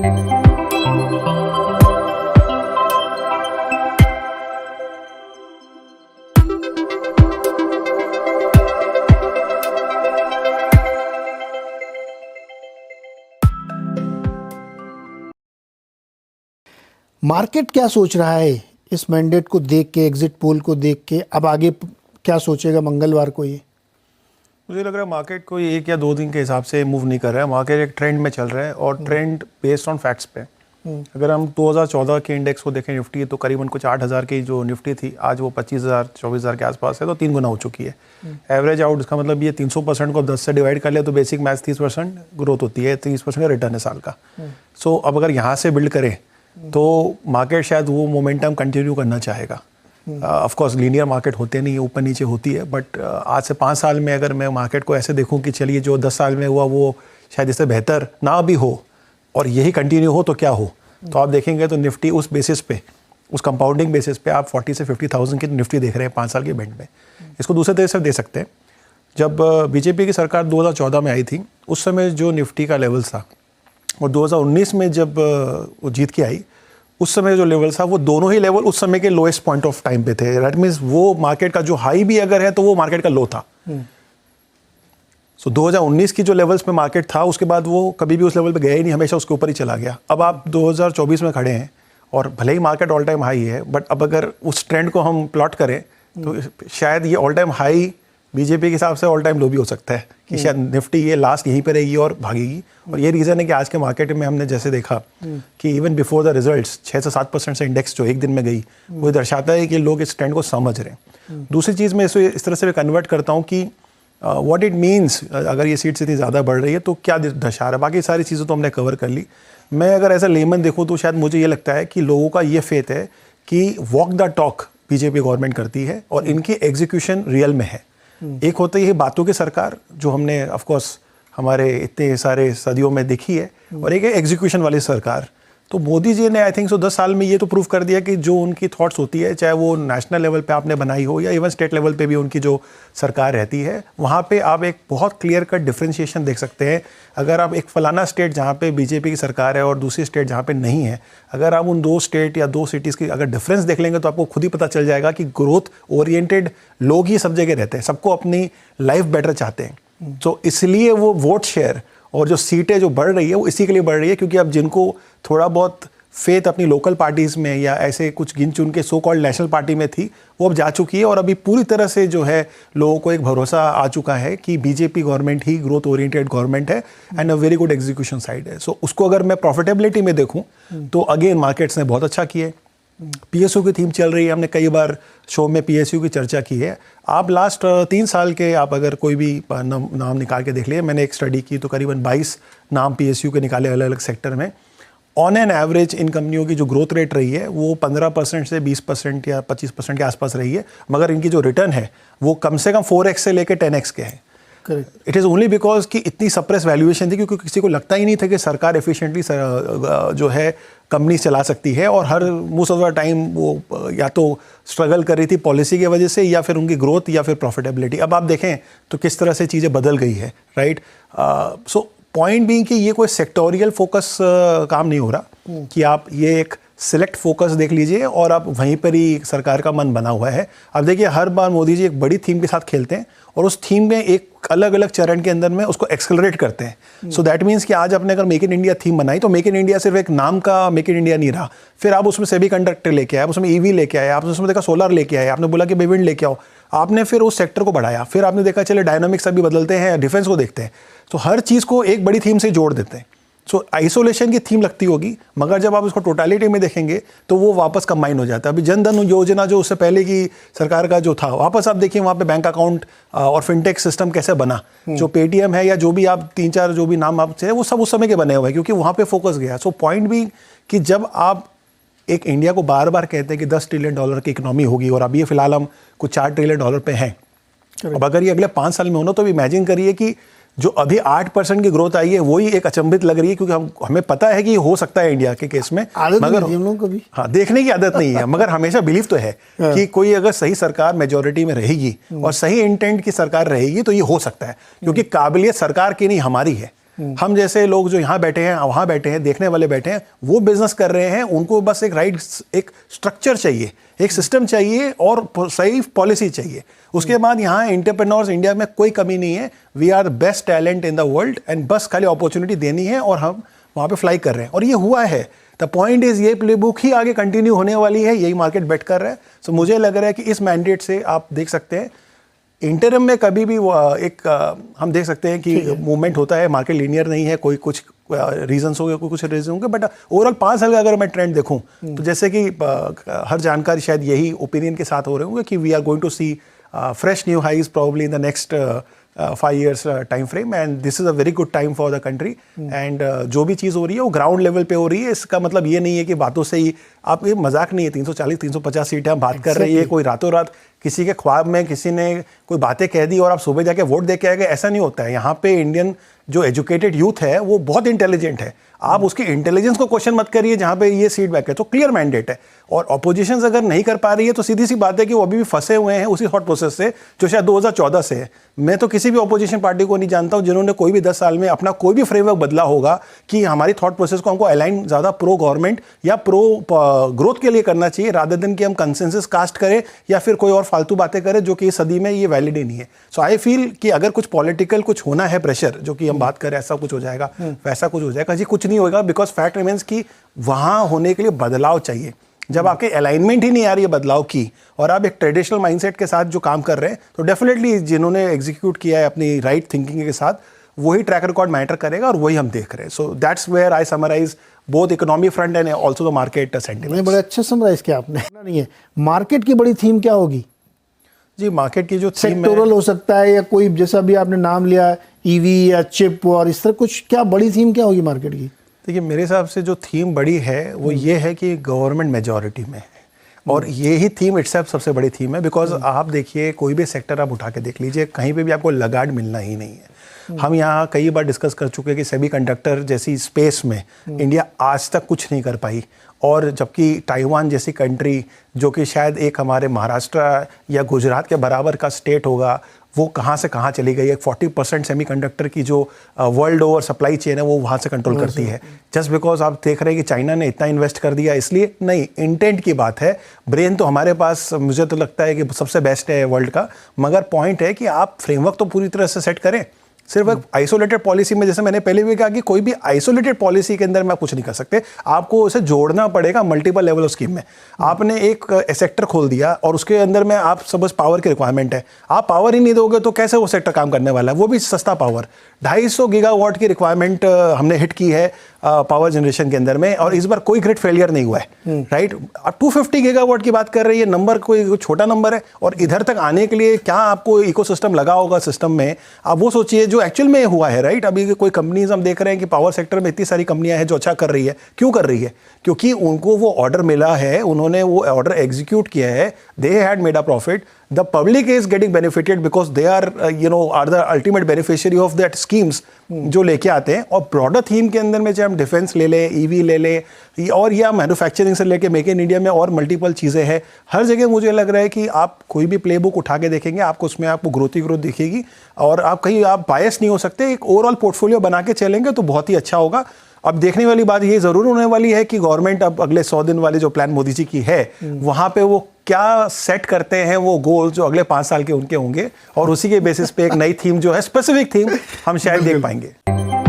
Market क्या सोच रहा है इस मैंडेट को देख के, एग्जिट पोल को देख के? अब आगे क्या सोचेगा मंगलवार को ये? मुझे लग रहा है मार्केट कोई 1 या 2 दिन के हिसाब से मूव नहीं कर रहा है। मार्केट एक ट्रेंड में चल रहा है और ट्रेंड बेस्ड ऑन फैक्ट्स पे। अगर हम 2014 के इंडेक्स को देखें निफ्टी, तो करीबन कुछ 8,000 की जो निफ्टी थी, आज वो 25,000 24,000 के आसपास है, तो 3 गुना हो चुकी है। एवरेज आउट, इसका मतलब ये 300% को 10 से डिवाइड कर लिया तो बेसिक मैथ 30% ग्रोथ होती है, 30% का रिटर्न है साल का। सो अब अगर यहाँ से बिल्ड करें तो मार्केट शायद वो मोमेंटम कंटिन्यू करना चाहेगा। ऑफ कोर्स लीनियर मार्केट होते नहीं, ऊपर नीचे होती है, बट आज से 5 साल में अगर मैं मार्केट को ऐसे देखूं कि चलिए जो 10 साल में हुआ वो शायद इससे बेहतर ना भी हो और यही कंटिन्यू हो तो क्या हो, तो आप देखेंगे तो निफ्टी उस बेसिस पे, उस कंपाउंडिंग बेसिस पे आप 40 से 50,000 की निफ्टी देख रहे हैं 5 साल के बेंड में। इसको दूसरे तरह से दे सकते हैं, जब बीजेपी की सरकार 2014 में आई थी, उस समय जो निफ्टी का लेवल था, और 2019 में जब वो जीत के आई, उस समय जो लेवल था वो दोनों ही लेवल उस समय के लोएस्ट पॉइंट ऑफ टाइम पे थे। दैट मीन्स वो मार्केट का जो हाई भी अगर है तो वो मार्केट का लो था। सो 2019 की जो लेवल्स पे मार्केट था, उसके बाद वो कभी भी उस लेवल पे गया ही नहीं, हमेशा उसके ऊपर ही चला गया। अब आप 2024 में खड़े हैं और भले ही मार्केट ऑल टाइम हाई है, बट अब अगर उस ट्रेंड को हम प्लॉट करें तो शायद ये ऑल टाइम हाई बीजेपी के हिसाब से ऑल टाइम लो भी हो सकता है, कि शायद निफ्टी ये लास्ट यहीं पे रहेगी और भागेगी। और ये रीज़न है कि आज के मार्केट में हमने जैसे देखा कि इवन बिफोर द रिजल्ट्स 6 से 7% से इंडेक्स जो एक दिन में गई, वो दर्शाता है कि लोग इस ट्रेंड को समझ रहे हैं। दूसरी चीज़ मैं इस तरह से कन्वर्ट करता हूँ कि व्हाट इट मीन्स, अगर ये सीट्स इतनी ज़्यादा बढ़ रही है तो क्या दर्शा रहा है। बाकी सारी चीज़ें तो हमने कवर कर ली। मैं अगर ऐसा लेमन देखूँ तो शायद मुझे ये लगता है कि लोगों का ये फेथ है कि walk the talk BJP government करती है और इनकी एग्जीक्यूशन रियल में है। एक होता है ये बातों की सरकार, जो हमने ऑफ कोर्स हमारे इतने सारे सदियों में देखी है, और एक है एग्जीक्यूशन वाली सरकार। तो मोदी जी ने आई थिंक 10 साल में ये तो प्रूव कर दिया कि जो उनकी थॉट्स होती है, चाहे वो नेशनल लेवल पे आपने बनाई हो या इवन स्टेट लेवल पे भी उनकी जो सरकार रहती है, वहाँ पे आप एक बहुत क्लियर कट डिफरेंशिएशन देख सकते हैं। अगर आप एक फलाना स्टेट जहाँ पे बीजेपी की सरकार है और दूसरी स्टेट जहाँ पे नहीं है, अगर आप उन 2 स्टेट या 2 सिटीज़ की अगर डिफरेंस देख लेंगे तो आपको खुद ही पता चल जाएगा कि ग्रोथ ओरिएंटेड लोग ही सब जगह रहते हैं, सबको अपनी लाइफ बेटर चाहते हैं। तो इसलिए वो वोट शेयर और जो सीटें जो बढ़ रही है वो इसी के लिए बढ़ रही है, क्योंकि अब जिनको थोड़ा बहुत फेथ अपनी लोकल पार्टीज़ में या ऐसे कुछ गिन चुन के सो कॉल्ड नेशनल पार्टी में थी, वो अब जा चुकी है। और अभी पूरी तरह से जो है लोगों को एक भरोसा आ चुका है कि बीजेपी गवर्नमेंट ही ग्रोथ ओरिएंटेड गवर्नमेंट है and a very good execution side है। सो उसको अगर मैं प्रॉफिटेबिलिटी में देखूँ तो अगेन मार्केट्स ने बहुत अच्छा किया है। पीएसयू की थीम चल रही है, हमने कई बार शो में पीएसयू की चर्चा की है। आप लास्ट 3 साल के आप अगर कोई भी नाम निकाल के देख लिए, मैंने एक स्टडी की तो करीबन 22 नाम पीएसयू के निकाले अलग अलग सेक्टर में। ऑन एन एवरेज इन कंपनियों की जो ग्रोथ रेट रही है वो 15% से 20% या 25% के आसपास रही है, मगर इनकी जो रिटर्न है वो कम से कम 4x से लेकर 10x के हैं। इट इज़ ओनली बिकॉज कि इतनी सप्रेस वैल्यूएशन थी, क्योंकि किसी को लगता ही नहीं था कि सरकार एफिशिएंटली जो है कंपनी चला सकती है, और हर मोस्ट ऑफ द टाइम वो या तो स्ट्रगल कर रही थी पॉलिसी की वजह से, या फिर उनकी ग्रोथ, या फिर प्रॉफिटेबिलिटी। अब आप देखें तो किस तरह से चीज़ें बदल गई है, राइट। सो पॉइंट बीइंग कि ये कोई सेक्टोरियल फोकस काम नहीं हो रहा कि आप ये एक सिलेक्ट फोकस देख लीजिए और आप वहीं पर ही सरकार का मन बना हुआ है। अब देखिए हर बार मोदी जी एक बड़ी थीम के साथ खेलते हैं और उस थीम में एक अलग अलग चरण के अंदर में उसको एक्सेलरेट करते हैं। सो दैट मीन्स कि आज आपने अगर मेक इन इंडिया थीम बनाई तो मेक इन इंडिया सिर्फ एक नाम का मेक इन इंडिया नहीं रहा, फिर आप उसमें सेमीकंडक्टर लेके आए, आप उसमें ईवी लेके आए, आपने उसमें देखा सोलर लेके आए, आपने बोला कि विंड लेके आओ, आपने फिर उस सेक्टर को बढ़ाया, फिर आपने देखा चले डायनामिक्स अभी बदलते हैं, डिफेंस को देखते हैं, तो हर चीज़ को एक बड़ी थीम से जोड़ देते हैं। सो आइसोलेशन की थीम लगती होगी, मगर जब आप उसको टोटालिटी में देखेंगे तो वो वापस कंबाइन हो जाता है। अभी जन धन योजना जो उससे पहले की सरकार का जो था, वापस आप देखिए वहाँ पे बैंक अकाउंट और फिनटेक सिस्टम कैसे बना, जो पेटीएम है या जो भी आप 3-4 जो भी नाम आप से वो सब उस समय के बने हुए हैं, क्योंकि वहाँ पे फोकस गया। सो पॉइंट भी कि जब आप एक इंडिया को बार बार कहते हैं कि $10 ट्रिलियन की इकोनॉमी होगी, और अभी फिलहाल हम कुछ $4 ट्रिलियन पे हैं, अब अगर ये अगले 5 साल में होना तो इमेजिन करिए कि जो अभी 8% की ग्रोथ आई है वही एक अचंभित लग रही है, क्योंकि हमें पता है कि हो सकता है इंडिया के केस में, मगर हम लोगों को भी देखने की आदत नहीं है, मगर हमेशा बिलीव तो है कि कोई अगर सही सरकार मेजोरिटी में रहेगी और सही इंटेंट की सरकार रहेगी तो ये हो सकता है, क्योंकि काबिलियत सरकार की नहीं हमारी है। हम जैसे लोग जो यहाँ बैठे हैं, वहाँ बैठे हैं, देखने वाले बैठे हैं, वो बिजनेस कर रहे हैं, उनको बस एक एक स्ट्रक्चर चाहिए, एक सिस्टम चाहिए और सही पॉलिसी चाहिए। उसके बाद यहाँ एंटरप्रेन्योर्स इंडिया में कोई कमी नहीं है। We are best talent in the world and बस खाली अपॉर्चुनिटी देनी है और हम वहाँ पे फ्लाई कर रहे हैं और ये हुआ है। द पॉइंट इज ये प्लेबुक ही आगे कंटिन्यू होने वाली है, यही मार्केट बेट कर रहा है। सो मुझे लग रहा है कि इस मैंडेट से आप देख सकते हैं इंटरम में कभी भी हम देख सकते हैं कि मूवमेंट होता है, मार्केट लीनियर नहीं है, कोई कुछ रीजंस हो गए, कोई कुछ रीजन होंगे, बट ओवरऑल 5 साल का अगर मैं ट्रेंड देखूं तो जैसे कि हर जानकारी शायद यही ओपिनियन के साथ हो रहे होंगे कि we are going to see fresh new highs probably in the next 5 years time frame and this is a very good time for the country and जो भी चीज़ हो रही है वो ग्राउंड लेवल पे हो रही है। इसका मतलब ये नहीं है कि बातों से ही आप, ये मजाक नहीं है, 340 350 सीटें हम बात कर रहे हैं, कोई रातों रात किसी के ख्वाब में किसी ने कोई बातें कह दी और आप सुबह जाके वोट दे के आ गए, ऐसा नहीं होता है। यहाँ पे इंडियन जो एजुकेटेड यूथ है वो बहुत इंटेलिजेंट है, आप उसके इंटेलिजेंस को क्वेश्चन मत करिए जहाँ पे ये सीट बैक है। तो क्लियर मैंडेट है और ऑपोजिशन अगर नहीं कर पा रही है तो सीधी सी बात है कि वो अभी भी फंसे हुए हैं उसी थॉट प्रोसेस से जो शायद 2014 से है। मैं तो किसी भी ऑपोजिशन पार्टी को नहीं जानता हूँ जिन्होंने कोई भी 10 साल में अपना कोई भी फ्रेमवर्क बदला होगा कि हमारी थॉट प्रोसेस को हमको अलाइन ज़्यादा प्रो गवर्नमेंट या प्रो ग्रोथ के लिए करना चाहिए रादर देन कि हम कंसेंसस कास्ट करें या फिर कोई और फालतू बातें करें जो कि इस सदी में ये वैलिड ही नहीं है। सो आई फील कि अगर कुछ पॉलिटिकल कुछ होना है प्रेशर जो कि हम बात करें ऐसा कुछ हो जाएगा वैसा कुछ हो जाएगा, जी कुछ नहीं होगा। बिकॉज फैक्ट रिमेंस कि वहाँ होने के लिए बदलाव चाहिए। जब आपके अलाइनमेंट ही नहीं आ रही है बदलाव की और आप एक ट्रेडिशनल माइंडसेट के साथ जो काम कर रहे हैं तो डेफिनेटली जिन्होंने एग्जीक्यूट किया है अपनी राइट थिंकिंग के साथ वही ट्रैक रिकॉर्ड मैटर करेगा और वही हम देख रहे हैं। So that's where I summarise both economy front and also the market sentiment. बड़े अच्छे समराइज किया आपने। नहीं है मार्केट की बड़ी थीम क्या होगी? जी मार्केट की जो सेक्टोरल हो सकता है या कोई जैसा भी आपने नाम लिया ईवी या चिप और इस तरह कुछ, क्या बड़ी थीम क्या होगी मार्केट की? देखिए मेरे हिसाब से जो थीम बड़ी है वो ये है कि गवर्नमेंट मेजॉरिटी में है और ये ही थीम इटसेल्फ सबसे बड़ी थीम है। बिकॉज आप देखिए कोई भी सेक्टर आप उठा के देख लीजिए कहीं पे भी आपको लगाड़ मिलना ही नहीं है। हम यहाँ कई बार डिस्कस कर चुके हैं कि सेमीकंडक्टर जैसी स्पेस में इंडिया आज तक कुछ नहीं कर पाई और जबकि ताइवान जैसी कंट्री जो कि शायद एक हमारे महाराष्ट्र या गुजरात के बराबर का स्टेट होगा वो कहाँ से कहाँ चली गई है। 40% सेमीकंडक्टर की जो वर्ल्ड ओवर सप्लाई चेन है वो वहाँ से कंट्रोल करती है। जस्ट बिकॉज आप देख रहे हैं कि चाइना ने इतना इन्वेस्ट कर दिया इसलिए नहीं, इंटेंट की बात है। ब्रेन तो हमारे पास मुझे तो लगता है कि सबसे बेस्ट है वर्ल्ड का, मगर पॉइंट है कि आप फ्रेमवर्क तो पूरी तरह से सेट करें। सिर्फ एक आइसोलेटेड पॉलिसी में, जैसे मैंने पहले भी कहा कि कोई भी आइसोलेटेड पॉलिसी के अंदर में आप कुछ नहीं कर सकते, आपको उसे जोड़ना पड़ेगा मल्टीपल लेवल ऑफ स्कीम में। आपने एक सेक्टर खोल दिया और उसके अंदर में आप सपोज पावर की रिक्वायरमेंट है, आप पावर ही नहीं दोगे तो कैसे वो सेक्टर काम करने वाला है, वो भी सस्ता पावर। 250 गीगावाट की रिक्वायरमेंट हमने हिट की है पावर जनरेशन के अंदर में और इस बार कोई ग्रिड फेलियर नहीं हुआ है, राइट। आप 250 गीगावाट की बात कर रही है, नंबर कोई छोटा नंबर है और इधर तक आने के लिए क्या आपको इकोसिस्टम लगा होगा सिस्टम में, आप वो सोचिए जो एक्चुअल में हुआ है, राइट। अभी कोई कंपनीज हम देख रहे हैं कि पावर सेक्टर में इतनी सारी कंपनियां हैं जो अच्छा कर रही है। क्यों कर रही है? क्योंकि उनको वो ऑर्डर मिला है, उन्होंने वो ऑर्डर एग्जीक्यूट किया है, they had made a profit, the public is getting benefited because they are are the ultimate beneficiary of that schemes जो लेके आते हैं। और ब्रॉडर थीम के अंदर में चाहे हम डिफेंस ले लें, ईवी ले लें और या मैन्युफैक्चरिंग से लेके मेक इन इंडिया में और मल्टीपल चीज़ें हैं, हर जगह मुझे लग रहा है कि आप कोई भी प्ले बुक उठा के देखेंगे आपको उसमें आपको ग्रोथ ही ग्रोथ दिखेगी और आप कहीं आप बायस नहीं हो सकते। एक ओवरऑल पोर्टफोलियो बना के चलेंगे तो बहुत ही अच्छा होगा। अब देखने वाली बात ये जरूर होने वाली है कि गवर्नमेंट अब अगले 100 दिन वाले जो प्लान मोदी जी की है वहां पे वो क्या सेट करते हैं, वो गोल जो अगले 5 साल के उनके होंगे और उसी के बेसिस पे एक नई थीम जो है स्पेसिफिक थीम हम शायद देख पाएंगे।